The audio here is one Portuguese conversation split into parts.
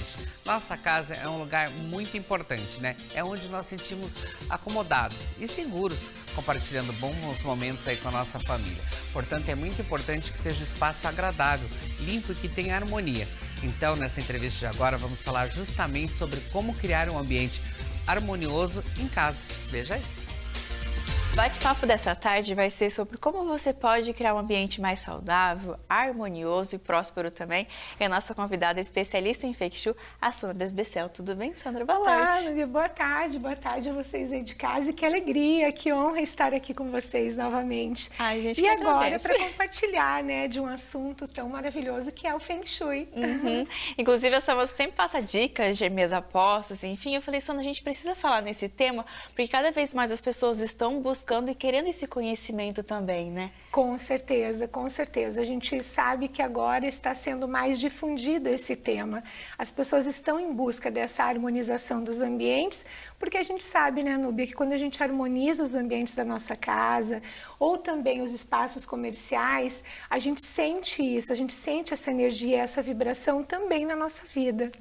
gente, nossa casa é um lugar muito importante, né? É onde nós sentimos acomodados e seguros, compartilhando bons momentos aí com a nossa família. Portanto, é muito importante que seja um espaço agradável, limpo e que tenha harmonia. Então, nessa entrevista de agora, vamos falar justamente sobre como criar um ambiente harmonioso em casa. Veja aí. O bate-papo dessa tarde vai ser sobre como você pode criar um ambiente mais saudável, harmonioso e próspero também. É a nossa convidada especialista em Feng Shui, a Sandra Esbecel. Tudo bem, Sandra? Boa tarde. Olá, boa tarde a vocês aí de casa e que alegria, que honra estar aqui com vocês novamente. Ai, gente, e agora agradece. para compartilhar, né, de um assunto tão maravilhoso que é o Feng Shui. Inclusive, a Sandra sempre passa dicas de minhas apostas, enfim. Eu falei, Sandra, a gente precisa falar nesse tema, porque cada vez mais as pessoas estão buscando e querendo esse conhecimento também, né? Com certeza, com certeza. A gente sabe que agora está sendo mais difundido esse tema. As pessoas estão em busca dessa harmonização dos ambientes, porque a gente sabe, né, Núbia, que quando a gente harmoniza os ambientes da nossa casa, ou também os espaços comerciais, a gente sente isso, a gente sente essa energia, essa vibração também na nossa vida.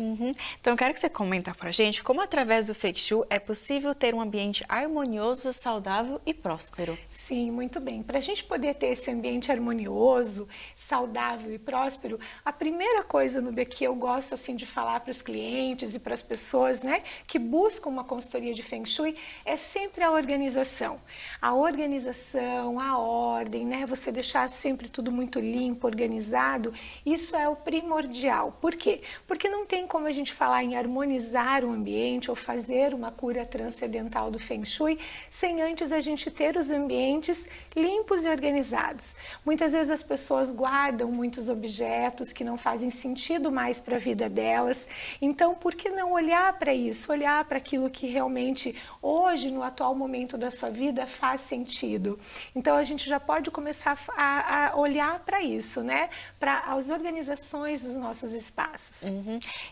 Então, eu quero que você comente pra gente como, através do Feng Shui, é possível ter um ambiente harmonioso, saudável e próspero. Sim, muito bem. Para a gente poder ter esse ambiente harmonioso, saudável e próspero, a primeira coisa, Núbia, que eu gosto assim de falar para os clientes e para as pessoas, né, que buscam uma consultoria de Feng Shui, é sempre a organização. A organização, a ordem, né, você deixar sempre tudo muito limpo, organizado, isso é o primordial. Por quê? Porque não tem como a gente falar em harmonizar o ambiente ou fazer uma cura transcendental do Feng Shui sem antes a gente ter os ambientes limpos e organizados. Muitas vezes as pessoas guardam muitos objetos que não fazem sentido mais para a vida delas. Então, por que não olhar para isso? Olhar para aquilo que realmente hoje, no atual momento da sua vida, faz sentido. Então, a gente já pode começar a olhar para isso, né? Para as organizações dos nossos espaços.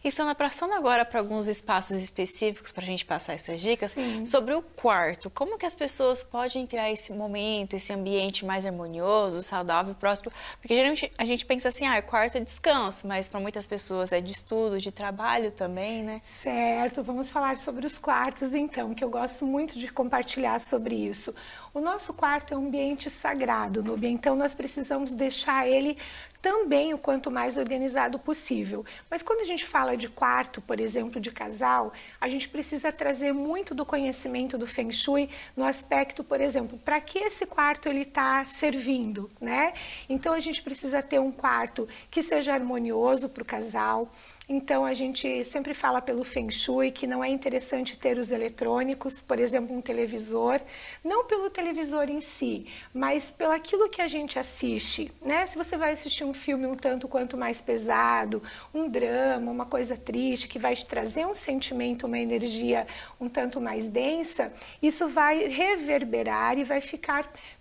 E, Sandra, passando agora para alguns espaços específicos para a gente passar essas dicas, Sim. sobre o quarto, como que as pessoas podem criar esse momento, esse ambiente mais harmonioso, saudável, próspero? Porque geralmente a gente pensa assim, quarto é descanso, mas para muitas pessoas é de estudo, de trabalho também, né? Certo, vamos falar sobre os quartos então, que eu gosto muito de compartilhar sobre isso. O nosso quarto é um ambiente sagrado, Núbia, então nós precisamos deixar ele também o quanto mais organizado possível. Mas quando a gente fala de quarto, por exemplo, de casal, a gente precisa trazer muito do conhecimento do Feng Shui no aspecto, por exemplo, para que esse quarto ele está servindo, né? Então a gente precisa ter um quarto que seja harmonioso para o casal. Então, a gente sempre fala pelo Feng Shui que não é interessante ter os eletrônicos, por exemplo, um televisor, não pelo televisor em si, mas pelo aquilo que a gente assiste, né? Se você vai assistir um filme um tanto quanto mais pesado, um drama, uma coisa triste, que vai te trazer um sentimento, uma energia um tanto mais densa, isso vai reverberar e vai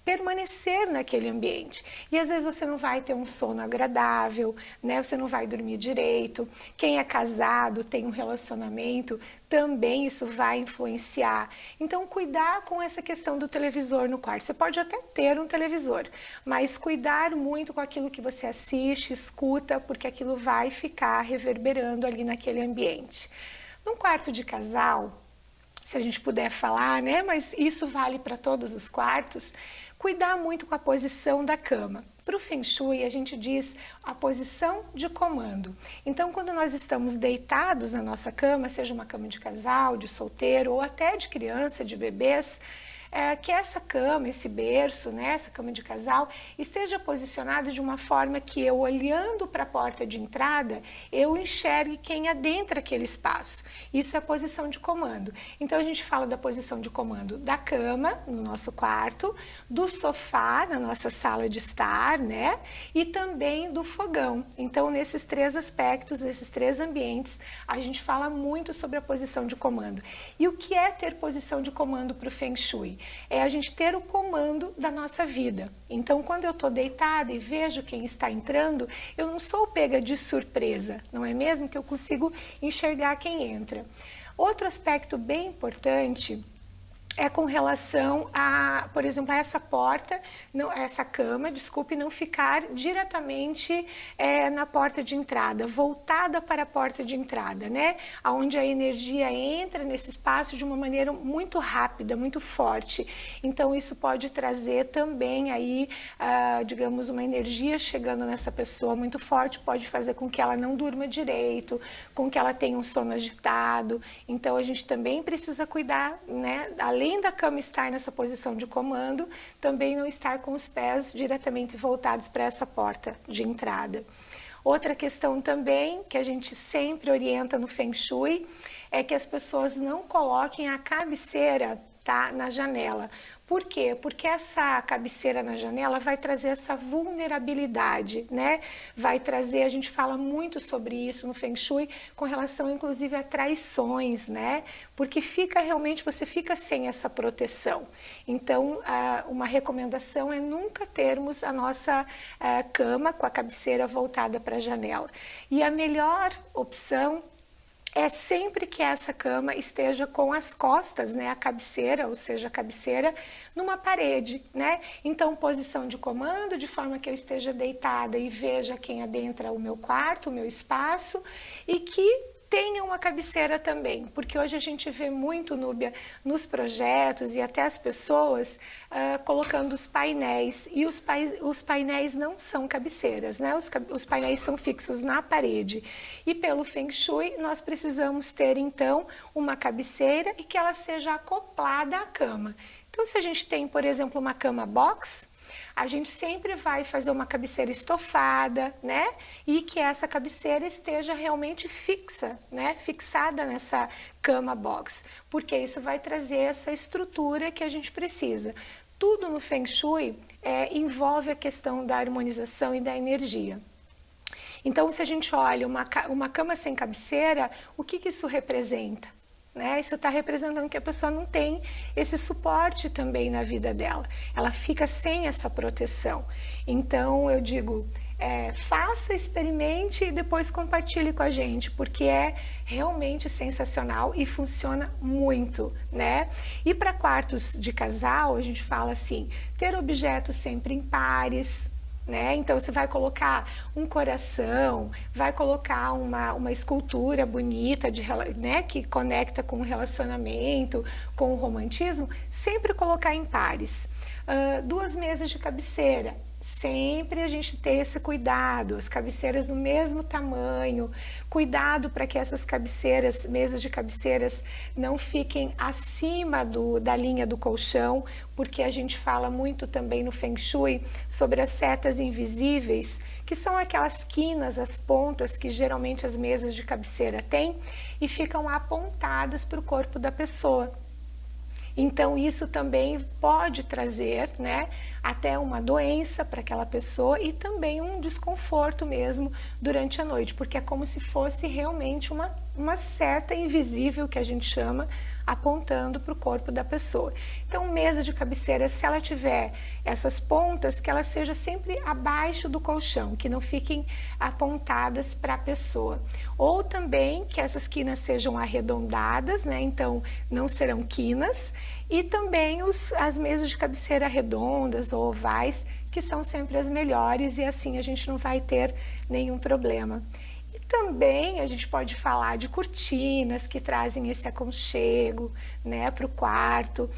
permanecer naquele ambiente. E às vezes você não vai ter um sono agradável, né? Você não vai dormir direito. Quem é casado, tem um relacionamento, também isso vai influenciar. Então, cuidar com essa questão do televisor no quarto. Você pode até ter um televisor, mas cuidar muito com aquilo que você assiste, escuta, porque aquilo vai ficar reverberando ali naquele ambiente. Num quarto de casal, se a gente puder falar, né? Mas isso vale para todos os quartos. Cuidar muito com a posição da cama. Para o Feng Shui, a gente diz a posição de comando. Então, quando nós estamos deitados na nossa cama, seja uma cama de casal, de solteiro ou até de criança, de bebês, que essa cama, esse berço, né, essa cama de casal, esteja posicionada de uma forma que eu, olhando para a porta de entrada, eu enxergue quem adentra aquele espaço. Isso é a posição de comando. Então, a gente fala da posição de comando da cama, no nosso quarto, do sofá, na nossa sala de estar, né, e também do fogão. Então, nesses três aspectos, nesses três ambientes, a gente fala muito sobre a posição de comando. E o que é ter posição de comando para o Feng Shui? É a gente ter o comando da nossa vida. Então, quando eu estou deitada e vejo quem está entrando, eu não sou pega de surpresa, não é mesmo? Que eu consigo enxergar quem entra. Outro aspecto bem importante é com relação a, por exemplo, a essa porta, não, essa cama, desculpe, não ficar diretamente na porta de entrada, voltada para a porta de entrada, né? Onde a energia entra nesse espaço de uma maneira muito rápida, muito forte. Então, isso pode trazer também aí, digamos, uma energia chegando nessa pessoa muito forte, pode fazer com que ela não durma direito, com que ela tenha um sono agitado. Então, a gente também precisa cuidar, né? Além da cama estar nessa posição de comando, também não estar com os pés diretamente voltados para essa porta de entrada. Outra questão também, que a gente sempre orienta no Feng Shui, é que as pessoas não coloquem a cabeceira, tá, na janela. Por quê? Porque essa cabeceira na janela vai trazer essa vulnerabilidade, né? Vai trazer, a gente fala muito sobre isso no Feng Shui, com relação inclusive a traições, né? Porque você fica sem essa proteção. Então, uma recomendação é nunca termos a nossa cama com a cabeceira voltada para a janela. E a melhor opção é sempre que essa cama esteja com as costas, né, a cabeceira, ou seja, a cabeceira numa parede, né? Então, posição de comando, de forma que eu esteja deitada e veja quem adentra o meu quarto, o meu espaço, e que tenha uma cabeceira também, porque hoje a gente vê muito, Núbia, nos projetos e até as pessoas colocando os painéis, e os painéis não são cabeceiras, né? Os painéis são fixos na parede. E pelo Feng Shui, nós precisamos ter, então, uma cabeceira e que ela seja acoplada à cama. Então, se a gente tem, por exemplo, uma cama box, a gente sempre vai fazer uma cabeceira estofada, né? E que essa cabeceira esteja realmente fixa, né? Fixada nessa cama box, porque isso vai trazer essa estrutura que a gente precisa. Tudo no Feng Shui envolve a questão da harmonização e da energia. Então, se a gente olha uma cama sem cabeceira, o que isso representa? Né? Isso está representando que a pessoa não tem esse suporte também na vida dela. Ela fica sem essa proteção. Então, eu digo, faça, experimente e depois compartilhe com a gente, porque é realmente sensacional e funciona muito, né? E para quartos de casal, a gente fala assim, ter objetos sempre em pares, né? Então, você vai colocar um coração, vai colocar uma escultura bonita, né? Que conecta com o relacionamento, com o romantismo, sempre colocar em pares. 2 mesas de cabeceira, sempre a gente ter esse cuidado, as cabeceiras no mesmo tamanho, cuidado para que essas cabeceiras, mesas de cabeceiras, não fiquem acima da linha do colchão, porque a gente fala muito também no Feng Shui sobre as setas invisíveis, que são aquelas quinas, as pontas que geralmente as mesas de cabeceira têm e ficam apontadas para o corpo da pessoa. Então, isso também pode trazer, né, até uma doença para aquela pessoa e também um desconforto mesmo durante a noite, porque é como se fosse realmente uma seta invisível, que a gente chama, apontando para o corpo da pessoa. Então, mesa de cabeceira, se ela tiver essas pontas, que ela seja sempre abaixo do colchão, que não fiquem apontadas para a pessoa. Ou também que essas quinas sejam arredondadas, né? Então, não serão quinas. E também as mesas de cabeceira redondas ou ovais, que são sempre as melhores, e assim a gente não vai ter nenhum problema. Também a gente pode falar de cortinas que trazem esse aconchego, né, para o quarto.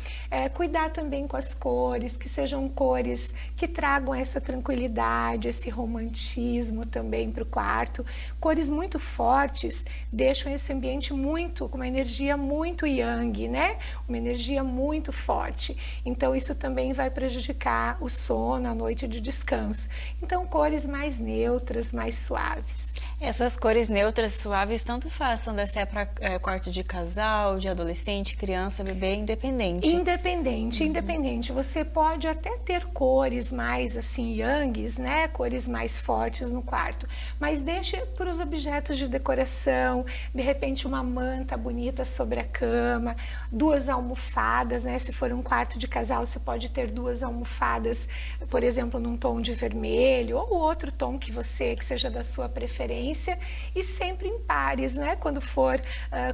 Cuidar também com as cores, que sejam cores que tragam essa tranquilidade, esse romantismo também para o quarto. Cores muito fortes deixam esse ambiente com uma energia muito yang, né? Uma energia muito forte. Então isso também vai prejudicar o sono, a noite de descanso. Então cores mais neutras, mais suaves. Essas cores neutras, suaves, tanto faz, tanto é para quarto de casal, de adolescente, criança, bebê, independente. Independente. Você pode até ter cores mais assim, yangs, né? Cores mais fortes no quarto. Mas deixe para os objetos de decoração, de repente uma manta bonita sobre a cama, 2 almofadas, né? Se for um quarto de casal, você pode ter 2 almofadas, por exemplo, num tom de vermelho, ou outro tom que seja da sua preferência. preferência, e sempre em pares, né, quando for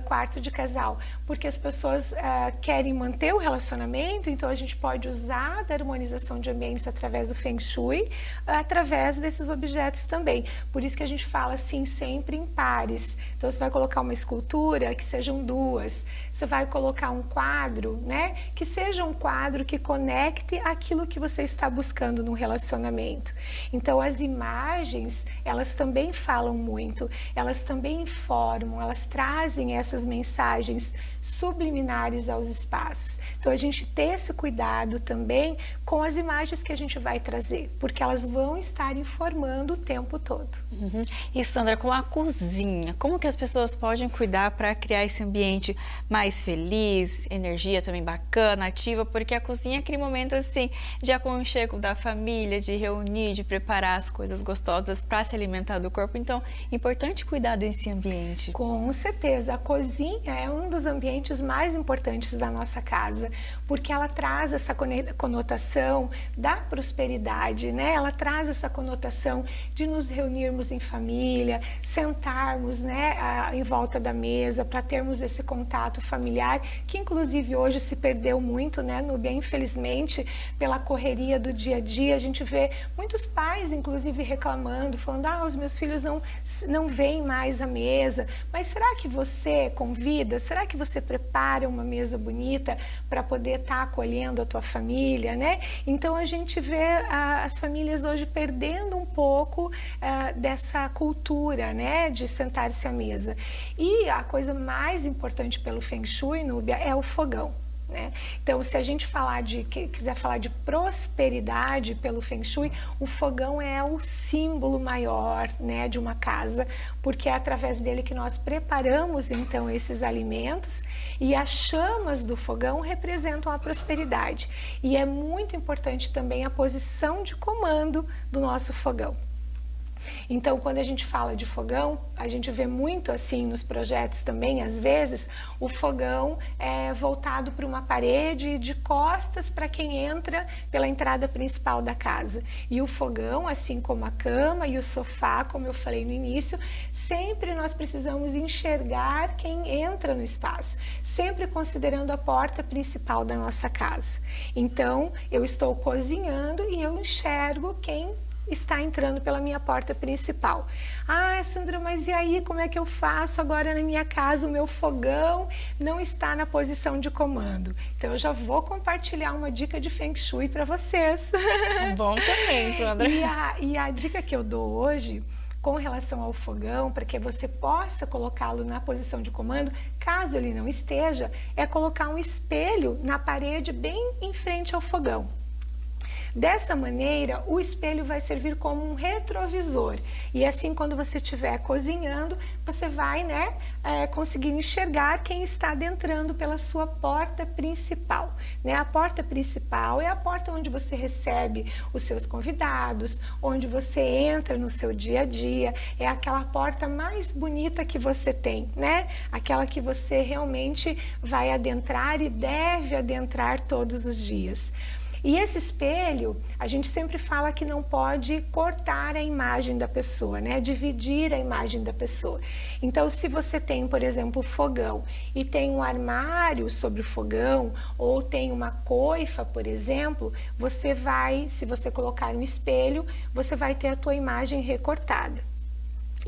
quarto de casal, porque as pessoas querem manter o relacionamento, então a gente pode usar da harmonização de ambientes através do Feng Shui, através desses objetos também. Por isso que a gente fala assim, sempre em pares. Então você vai colocar uma escultura, que sejam duas. Você vai colocar um quadro, né, que seja um quadro que conecte aquilo que você está buscando no relacionamento. Então as imagens, elas também falam muito, elas também informam, elas trazem essas mensagens subliminares aos espaços. Então a gente ter esse cuidado também com as imagens que a gente vai trazer, porque elas vão estar informando o tempo todo. E Sandra, com a cozinha, como que as pessoas podem cuidar para criar esse ambiente mais feliz, energia também bacana, ativa, porque a cozinha é aquele momento assim de aconchego da família, de reunir, de preparar as coisas gostosas para se alimentar do corpo, então é importante cuidar desse ambiente. Com certeza, a cozinha é um dos ambientes mais importantes da nossa casa, porque ela traz essa conotação da prosperidade, né? Ela traz essa conotação de nos reunirmos em família, sentarmos, né, em volta da mesa para termos esse contato familiar, que inclusive hoje se perdeu muito, né, Núbia? Infelizmente, pela correria do dia a dia, a gente vê muitos pais, inclusive, reclamando, falando, os meus filhos não vêm mais à mesa. Mas será que você convida? Será que você prepara uma mesa bonita para poder estar acolhendo a tua família, né? Então a gente vê as famílias hoje perdendo um pouco dessa cultura, né, de sentar-se à mesa. E a coisa mais importante pelo Feng Shui, Núbia, é o fogão. Né? Então, se a gente quiser falar de prosperidade pelo Feng Shui, o fogão é o símbolo maior, né, de uma casa, porque é através dele que nós preparamos então esses alimentos, e as chamas do fogão representam a prosperidade. E é muito importante também a posição de comando do nosso fogão. Então, quando a gente fala de fogão, a gente vê muito assim nos projetos também, às vezes, o fogão é voltado para uma parede de costas para quem entra pela entrada principal da casa. E o fogão, assim como a cama e o sofá, como eu falei no início, sempre nós precisamos enxergar quem entra no espaço, sempre considerando a porta principal da nossa casa. Então, eu estou cozinhando e eu enxergo quem está entrando pela minha porta principal. Sandra, mas e aí, como é que eu faço agora na minha casa? O meu fogão não está na posição de comando. Então eu já vou compartilhar uma dica de Feng Shui para vocês. Bom também, Sandra. E a dica que eu dou hoje com relação ao fogão, para que você possa colocá-lo na posição de comando, caso ele não esteja, é colocar um espelho na parede bem em frente ao fogão. Dessa maneira, o espelho vai servir como um retrovisor. E assim, quando você estiver cozinhando, você vai, né, conseguir enxergar quem está adentrando pela sua porta principal. Né? A porta principal é a porta onde você recebe os seus convidados, onde você entra no seu dia a dia. É aquela porta mais bonita que você tem, né? Aquela que você realmente vai adentrar e deve adentrar todos os dias. E esse espelho, a gente sempre fala que não pode cortar a imagem da pessoa, né? Dividir a imagem da pessoa. Então, se você tem, por exemplo, fogão e tem um armário sobre o fogão, ou tem uma coifa, por exemplo, você vai, se você colocar um espelho, você vai ter a tua imagem recortada.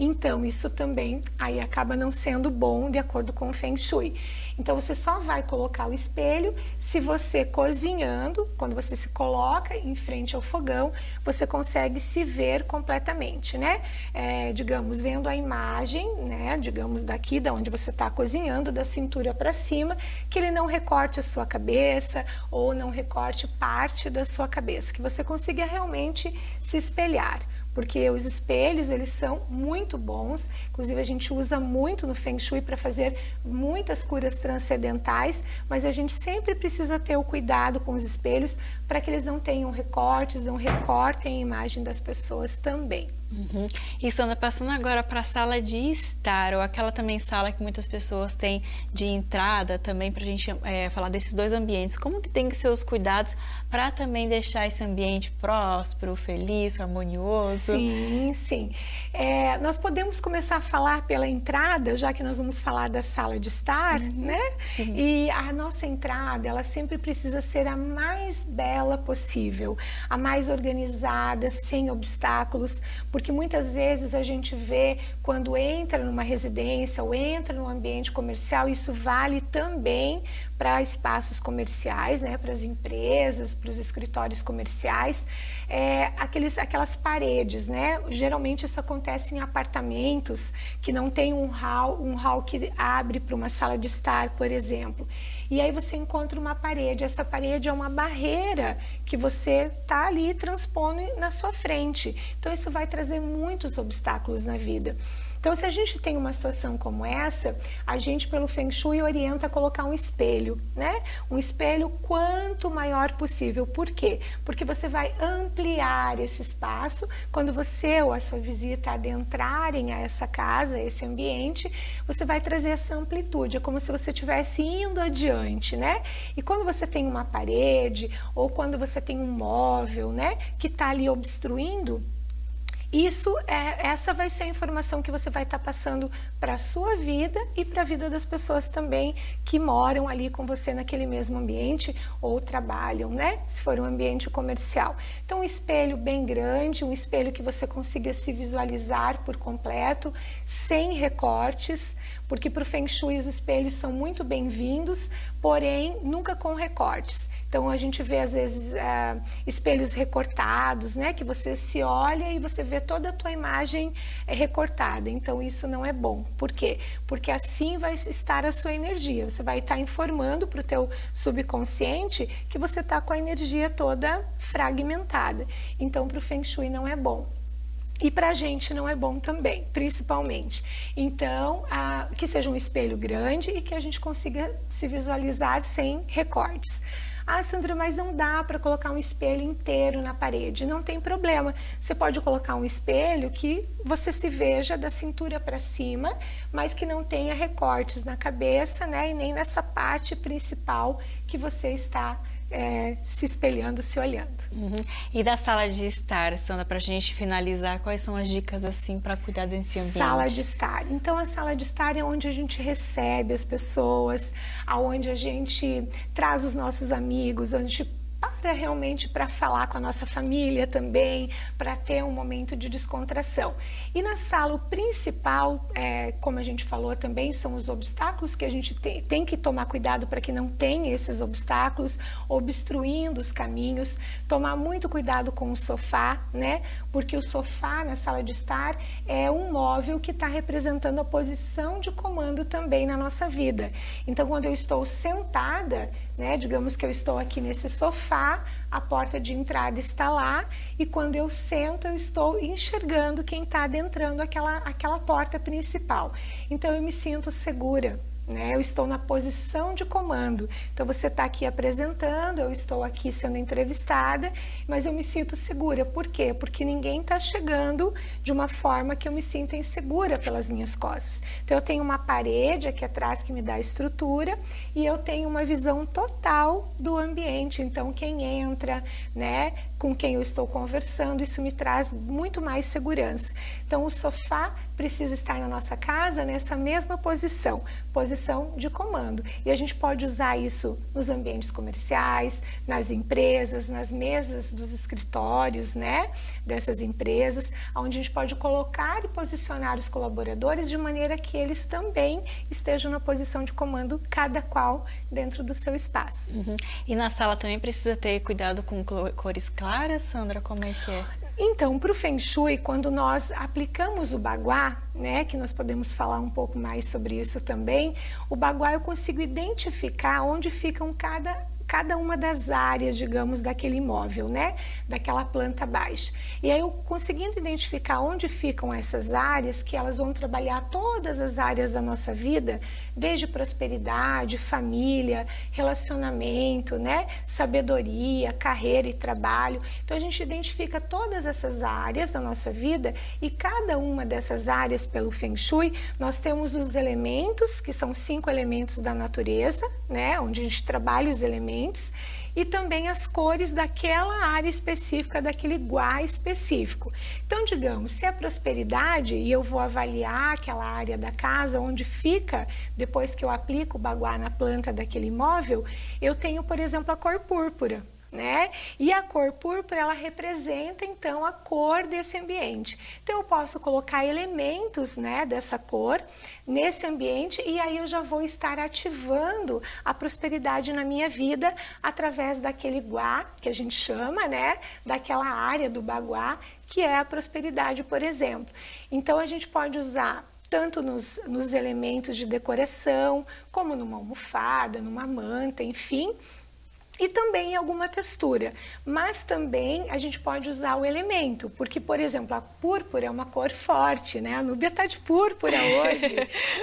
Então, isso também aí acaba não sendo bom de acordo com o Feng Shui. Então, você só vai colocar o espelho se você cozinhando, quando você se coloca em frente ao fogão, você consegue se ver completamente, né? Digamos, vendo a imagem, né? Digamos, daqui da onde você está cozinhando, da cintura para cima, que ele não recorte a sua cabeça ou não recorte parte da sua cabeça, que você consiga realmente se espelhar. Porque os espelhos, eles são muito bons, inclusive a gente usa muito no Feng Shui para fazer muitas curas transcendentais, mas a gente sempre precisa ter o cuidado com os espelhos para que eles não tenham recortes, não recortem a imagem das pessoas também. E Sandra, passando agora para a sala de estar, ou aquela também sala que muitas pessoas têm de entrada também, para a gente falar desses dois ambientes, como que tem que ser os cuidados para também deixar esse ambiente próspero, feliz, harmonioso? Sim, sim. Nós podemos começar a falar pela entrada, já que nós vamos falar da sala de estar, né? Sim. E a nossa entrada, ela sempre precisa ser a mais bela possível, a mais organizada, sem obstáculos, porque muitas vezes a gente vê quando entra numa residência ou entra num ambiente comercial, isso vale também para espaços comerciais, né, para as empresas, para os escritórios comerciais, aquelas paredes, né? Geralmente isso acontece em apartamentos que não tem um hall que abre para uma sala de estar, por exemplo. E aí você encontra uma parede, essa parede é uma barreira que você está ali transpondo na sua frente. Então isso vai trazer muitos obstáculos na vida. Então, se a gente tem uma situação como essa, a gente, pelo Feng Shui, orienta a colocar um espelho, né? Um espelho quanto maior possível. Por quê? Porque você vai ampliar esse espaço. Quando você ou a sua visita adentrarem a essa casa, a esse ambiente, você vai trazer essa amplitude. É como se você estivesse indo adiante, né? E quando você tem uma parede ou quando você tem um móvel, né, que está ali obstruindo, essa vai ser a informação que você vai estar passando para a sua vida e para a vida das pessoas também que moram ali com você naquele mesmo ambiente ou trabalham, né? Se for um ambiente comercial. Então, um espelho bem grande, um espelho que você consiga se visualizar por completo, sem recortes, porque para o Feng Shui os espelhos são muito bem-vindos, porém nunca com recortes. Então, a gente vê, às vezes, espelhos recortados, né? Que você se olha e você vê toda a tua imagem recortada. Então, isso não é bom. Por quê? Porque assim vai estar a sua energia. Você vai estar informando para o teu subconsciente que você está com a energia toda fragmentada. Então, para o Feng Shui não é bom. E para a gente não é bom também, principalmente. Então, que seja um espelho grande e que a gente consiga se visualizar sem recortes. Ah, Sandra, mas não dá para colocar um espelho inteiro na parede. Não tem problema. Você pode colocar um espelho que você se veja da cintura para cima, mas que não tenha recortes na cabeça, né? E nem nessa parte principal que você está se espelhando, se olhando. E da sala de estar, Sandra, para a gente finalizar, quais são as dicas assim para cuidar desse ambiente? Sala de estar. Então, a sala de estar é onde a gente recebe as pessoas, aonde a gente traz os nossos amigos, onde a gente para realmente para falar com a nossa família também, para ter um momento de descontração. E na sala, o principal, como a gente falou também, são os obstáculos que a gente tem que tomar cuidado para que não tenha esses obstáculos obstruindo os caminhos, tomar muito cuidado com o sofá, né? Porque o sofá na sala de estar é um móvel que está representando a posição de comando também na nossa vida. Então, quando eu estou sentada, né, digamos que eu estou aqui nesse sofá, a porta de entrada está lá e quando eu sento eu estou enxergando quem está adentrando aquela porta principal. Então eu me sinto segura, né? Eu estou na posição de comando. Então você está aqui apresentando, eu estou aqui sendo entrevistada, mas eu me sinto segura. Por quê? Porque ninguém está chegando de uma forma que eu me sinta insegura pelas minhas costas. Então eu tenho uma parede aqui atrás que me dá estrutura e eu tenho uma visão total do ambiente. Então quem entra, né, com quem eu estou conversando, isso me traz muito mais segurança. Então o sofá precisa estar na nossa casa nessa mesma posição de comando. E a gente pode usar isso nos ambientes comerciais, nas empresas, nas mesas dos escritórios, né, dessas empresas, onde a gente pode colocar e posicionar os colaboradores de maneira que eles também estejam na posição de comando, cada qual dentro do seu espaço. E na sala também precisa ter cuidado com cores claras, Sandra? Como é que é? Então, para o Feng Shui, quando nós aplicamos o Bagua, né, que nós podemos falar um pouco mais sobre isso também, o Bagua eu consigo identificar onde ficam cada uma das áreas, digamos, daquele imóvel, né? Daquela planta baixa. E aí eu conseguindo identificar onde ficam essas áreas, que elas vão trabalhar todas as áreas da nossa vida, desde prosperidade, família, relacionamento, né? Sabedoria, carreira e trabalho. Então a gente identifica todas essas áreas da nossa vida e cada uma dessas áreas pelo Feng Shui, nós temos os elementos, que são 5 elementos da natureza, né? Onde a gente trabalha os elementos, e também as cores daquela área específica, daquele guá específico. Então, digamos, se é prosperidade e eu vou avaliar aquela área da casa onde fica, depois que eu aplico o baguá na planta daquele imóvel, eu tenho, por exemplo, a cor púrpura. Né? E a cor púrpura, ela representa então a cor desse ambiente. Então eu posso colocar elementos, né, dessa cor nesse ambiente e aí eu já vou estar ativando a prosperidade na minha vida através daquele guá, que a gente chama, né, daquela área do baguá, que é a prosperidade, por exemplo. Então a gente pode usar tanto nos elementos de decoração, como numa almofada, numa manta, enfim, e também em alguma textura, mas também a gente pode usar o elemento, porque, por exemplo, a púrpura é uma cor forte, né? A Núbia está de púrpura hoje.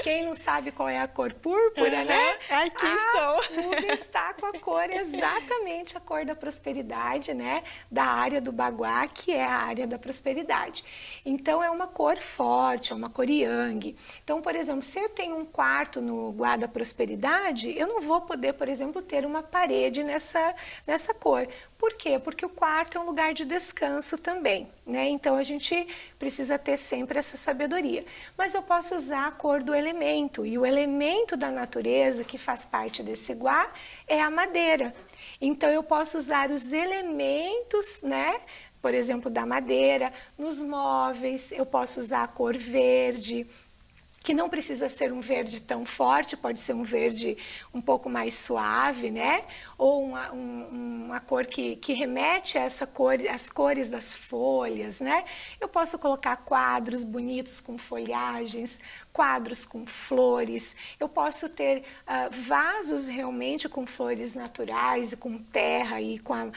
Quem não sabe qual é a cor púrpura, né? Aqui estou. A Núbia está com a cor, exatamente a cor da prosperidade, né? Da área do baguá, que é a área da prosperidade. Então, é uma cor forte, é uma cor yang. Então, por exemplo, se eu tenho um quarto no guá da prosperidade, eu não vou poder, por exemplo, ter uma parede nessa cor. Por quê? Porque o quarto é um lugar de descanso também, né? Então a gente precisa ter sempre essa sabedoria. Mas eu posso usar a cor do elemento, e o elemento da natureza que faz parte desse guá é a madeira. Então eu posso usar os elementos, né? Por exemplo, da madeira, nos móveis, eu posso usar a cor verde, que não precisa ser um verde tão forte, pode ser um verde um pouco mais suave, né? Ou uma cor que remete a essa cor, as cores das folhas, né? Eu posso colocar quadros bonitos com folhagens, quadros com flores, eu posso ter vasos realmente com flores naturais e com terra e com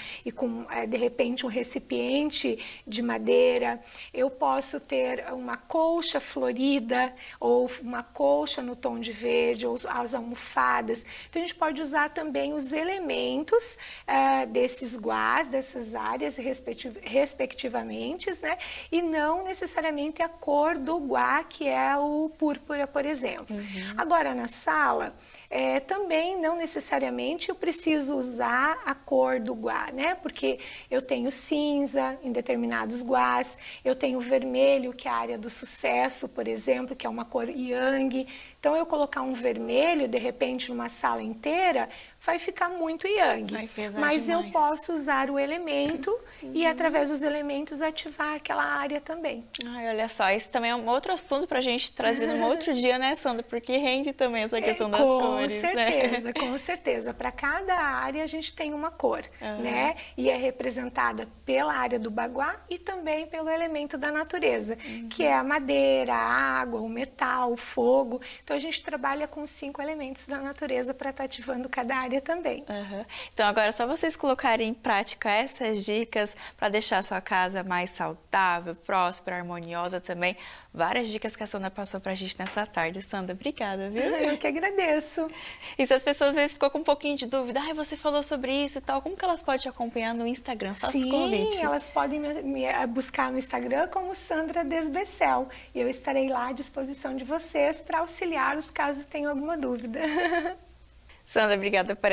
de repente um recipiente de madeira, eu posso ter uma colcha florida ou uma colcha no tom de verde, ou as almofadas. Então a gente pode usar também os elementos desses guás, dessas áreas respectivamente, né? E não necessariamente a cor do guá, que é o púrpura, por exemplo. Agora, na sala, também não necessariamente eu preciso usar a cor do guá, né? Porque eu tenho cinza em determinados guás, eu tenho vermelho, que é a área do sucesso, por exemplo, que é uma cor yang. Então, eu colocar um vermelho, de repente, numa sala inteira, vai ficar muito yang. Mas demais. Eu posso usar o elemento e, através dos elementos, ativar aquela área também. Ai, olha só, isso também é um outro assunto para a gente trazer num outro dia, né, Sandra? Porque rende também essa questão das cores, certeza, né? Com certeza. Para cada área, a gente tem uma cor, né? E é representada pela área do baguá e também pelo elemento da natureza, que é a madeira, a água, o metal, o fogo. Então, a gente trabalha com 5 elementos da natureza para estar ativando cada área também. Então, agora é só vocês colocarem em prática essas dicas para deixar a sua casa mais saudável, próspera, harmoniosa também. Várias dicas que a Sandra passou para a gente nessa tarde. Sandra, obrigada, viu? Eu que agradeço. E se as pessoas às vezes ficam com um pouquinho de dúvida, você falou sobre isso e tal, como que elas podem te acompanhar no Instagram? Faça o convite. Sim, elas podem me buscar no Instagram como Sandra Desbecel. E eu estarei lá à disposição de vocês para auxiliá-los caso tenham alguma dúvida. Sandra, obrigada por